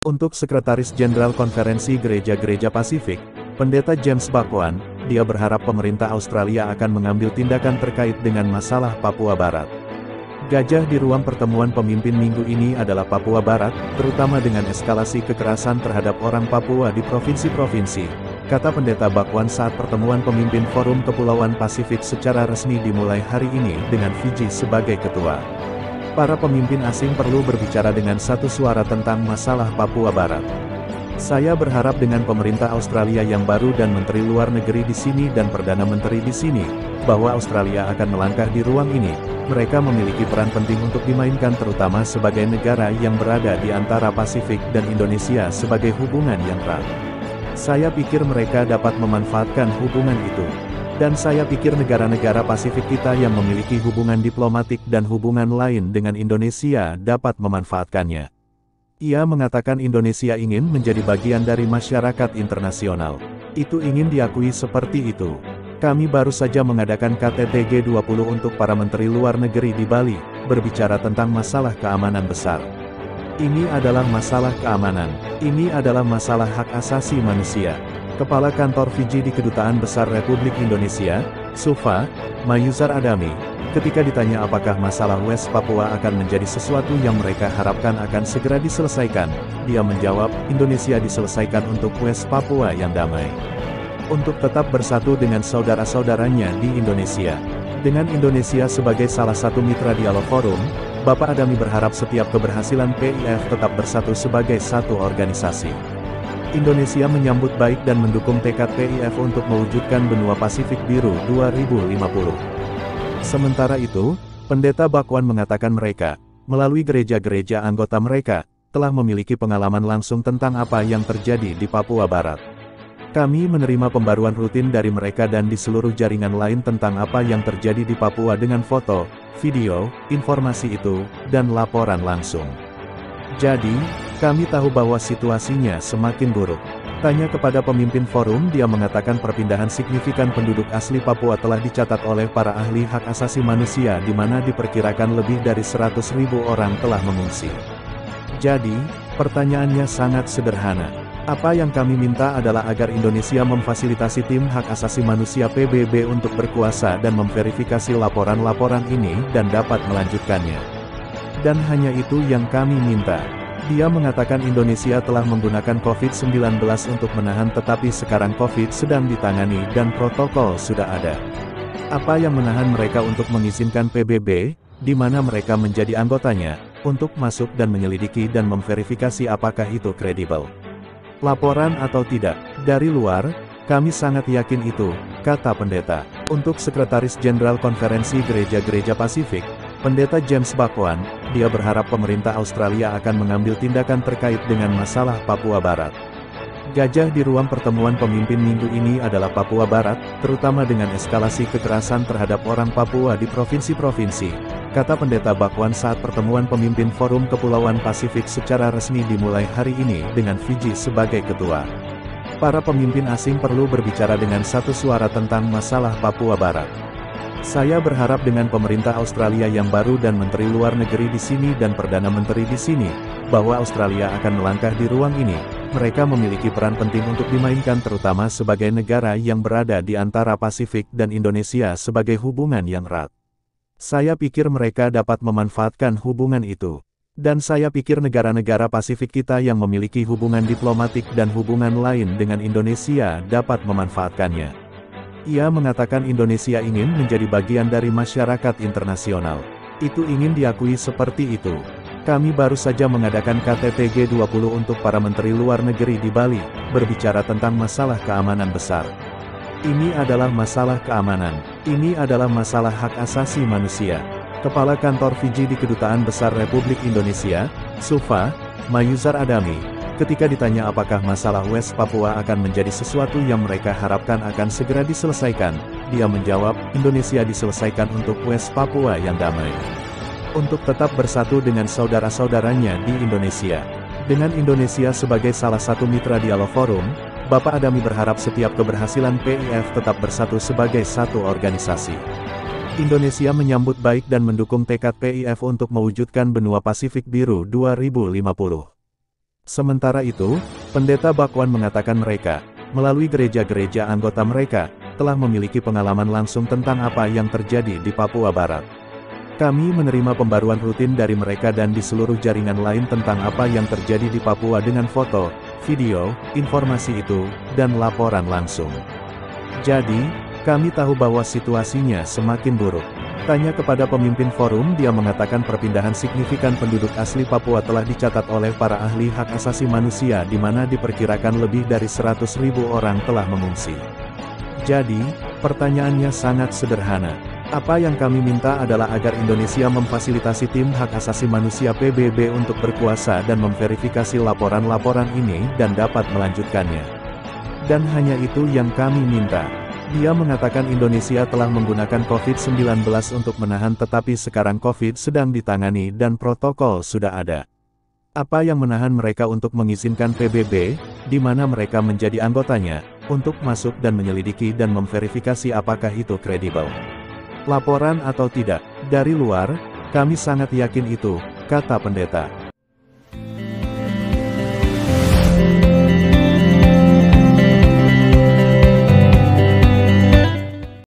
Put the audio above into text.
Untuk Sekretaris Jenderal Konferensi Gereja-Gereja Pasifik, Pendeta James Bakwan, dia berharap pemerintah Australia akan mengambil tindakan terkait dengan masalah Papua Barat. Gajah di ruang pertemuan pemimpin minggu ini adalah Papua Barat, terutama dengan eskalasi kekerasan terhadap orang Papua di provinsi-provinsi, kata Pendeta Bakwan saat pertemuan pemimpin Forum Kepulauan Pasifik secara resmi dimulai hari ini dengan Fiji sebagai ketua. Para pemimpin asing perlu berbicara dengan satu suara tentang masalah Papua Barat. Saya berharap dengan pemerintah Australia yang baru dan Menteri Luar Negeri di sini dan Perdana Menteri di sini, bahwa Australia akan melangkah di ruang ini. Mereka memiliki peran penting untuk dimainkan terutama sebagai negara yang berada di antara Pasifik dan Indonesia sebagai hubungan yang erat. Saya pikir mereka dapat memanfaatkan hubungan itu. Dan saya pikir negara-negara Pasifik kita yang memiliki hubungan diplomatik dan hubungan lain dengan Indonesia dapat memanfaatkannya. Ia mengatakan Indonesia ingin menjadi bagian dari masyarakat internasional. Itu ingin diakui seperti itu. Kami baru saja mengadakan KTT G20 untuk para menteri luar negeri di Bali, berbicara tentang masalah keamanan besar. Ini adalah masalah keamanan. Ini adalah masalah hak asasi manusia. Kepala Kantor Fiji di Kedutaan Besar Republik Indonesia, SUFA, Mayuzar Adami, ketika ditanya apakah masalah West Papua akan menjadi sesuatu yang mereka harapkan akan segera diselesaikan, dia menjawab, Indonesia diselesaikan untuk West Papua yang damai. Untuk tetap bersatu dengan saudara-saudaranya di Indonesia. Dengan Indonesia sebagai salah satu mitra dialog forum, Bapak Adami berharap setiap keberhasilan PIF tetap bersatu sebagai satu organisasi. Indonesia menyambut baik dan mendukung tekad PIF untuk mewujudkan benua Pasifik Biru 2050. Sementara itu, Pendeta Bakwan mengatakan mereka, melalui gereja-gereja anggota mereka, telah memiliki pengalaman langsung tentang apa yang terjadi di Papua Barat. Kami menerima pembaruan rutin dari mereka dan di seluruh jaringan lain tentang apa yang terjadi di Papua dengan foto, video, informasi itu, dan laporan langsung. Jadi, kami tahu bahwa situasinya semakin buruk. Tanya kepada pemimpin forum, dia mengatakan perpindahan signifikan penduduk asli Papua telah dicatat oleh para ahli hak asasi manusia di mana diperkirakan lebih dari 100.000 orang telah mengungsi. Jadi, pertanyaannya sangat sederhana. Apa yang kami minta adalah agar Indonesia memfasilitasi tim hak asasi manusia PBB untuk berkuasa dan memverifikasi laporan-laporan ini dan dapat melanjutkannya. Dan hanya itu yang kami minta. Dia mengatakan Indonesia telah menggunakan COVID-19 untuk menahan tetapi sekarang COVID sedang ditangani dan protokol sudah ada. Apa yang menahan mereka untuk mengizinkan PBB, di mana mereka menjadi anggotanya, untuk masuk dan menyelidiki dan memverifikasi apakah itu kredibel. Laporan atau tidak, dari luar, kami sangat yakin itu, kata pendeta. Untuk Sekretaris Jenderal Konferensi Gereja-Gereja Pasifik, Pendeta James Bakwan, dia berharap pemerintah Australia akan mengambil tindakan terkait dengan masalah Papua Barat. Gajah di ruang pertemuan pemimpin minggu ini adalah Papua Barat, terutama dengan eskalasi kekerasan terhadap orang Papua di provinsi-provinsi, kata Pendeta Bakwan saat pertemuan pemimpin Forum Kepulauan Pasifik secara resmi dimulai hari ini dengan Fiji sebagai ketua. Para pemimpin asing perlu berbicara dengan satu suara tentang masalah Papua Barat. Saya berharap dengan pemerintah Australia yang baru dan Menteri Luar Negeri di sini dan Perdana Menteri di sini, bahwa Australia akan melangkah di ruang ini. Mereka memiliki peran penting untuk dimainkan terutama sebagai negara yang berada di antara Pasifik dan Indonesia sebagai hubungan yang erat. Saya pikir mereka dapat memanfaatkan hubungan itu. Dan saya pikir negara-negara Pasifik kita yang memiliki hubungan diplomatik dan hubungan lain dengan Indonesia dapat memanfaatkannya. Ia mengatakan Indonesia ingin menjadi bagian dari masyarakat internasional. Itu ingin diakui seperti itu. Kami baru saja mengadakan KTT G20 untuk para menteri luar negeri di Bali, berbicara tentang masalah keamanan besar. Ini adalah masalah keamanan. Ini adalah masalah hak asasi manusia. Kepala Kantor Fiji di Kedutaan Besar Republik Indonesia, SUFA, Mayuzar Adami, ketika ditanya apakah masalah West Papua akan menjadi sesuatu yang mereka harapkan akan segera diselesaikan, dia menjawab, Indonesia diselesaikan untuk West Papua yang damai. Untuk tetap bersatu dengan saudara-saudaranya di Indonesia. Dengan Indonesia sebagai salah satu mitra dialog forum, Bapak Adami berharap setiap keberhasilan PIF tetap bersatu sebagai satu organisasi. Indonesia menyambut baik dan mendukung tekad PIF untuk mewujudkan benua Pasifik Biru 2050. Sementara itu, Pendeta Bakwan mengatakan mereka, melalui gereja-gereja anggota mereka, telah memiliki pengalaman langsung tentang apa yang terjadi di Papua Barat. Kami menerima pembaruan rutin dari mereka dan di seluruh jaringan lain tentang apa yang terjadi di Papua dengan foto, video, informasi itu, dan laporan langsung. Jadi, kami tahu bahwa situasinya semakin buruk. Tanya kepada pemimpin forum, dia mengatakan perpindahan signifikan penduduk asli Papua telah dicatat oleh para ahli hak asasi manusia di mana diperkirakan lebih dari 100.000 orang telah mengungsi. Jadi, pertanyaannya sangat sederhana. Apa yang kami minta adalah agar Indonesia memfasilitasi tim hak asasi manusia PBB untuk berkuasa dan memverifikasi laporan-laporan ini dan dapat melanjutkannya. Dan hanya itu yang kami minta. Dia mengatakan Indonesia telah menggunakan COVID-19 untuk menahan tetapi sekarang COVID sedang ditangani dan protokol sudah ada. Apa yang menahan mereka untuk mengizinkan PBB, di mana mereka menjadi anggotanya, untuk masuk dan menyelidiki dan memverifikasi apakah itu kredibel? Laporan atau tidak, dari luar, kami sangat yakin itu, kata pendeta.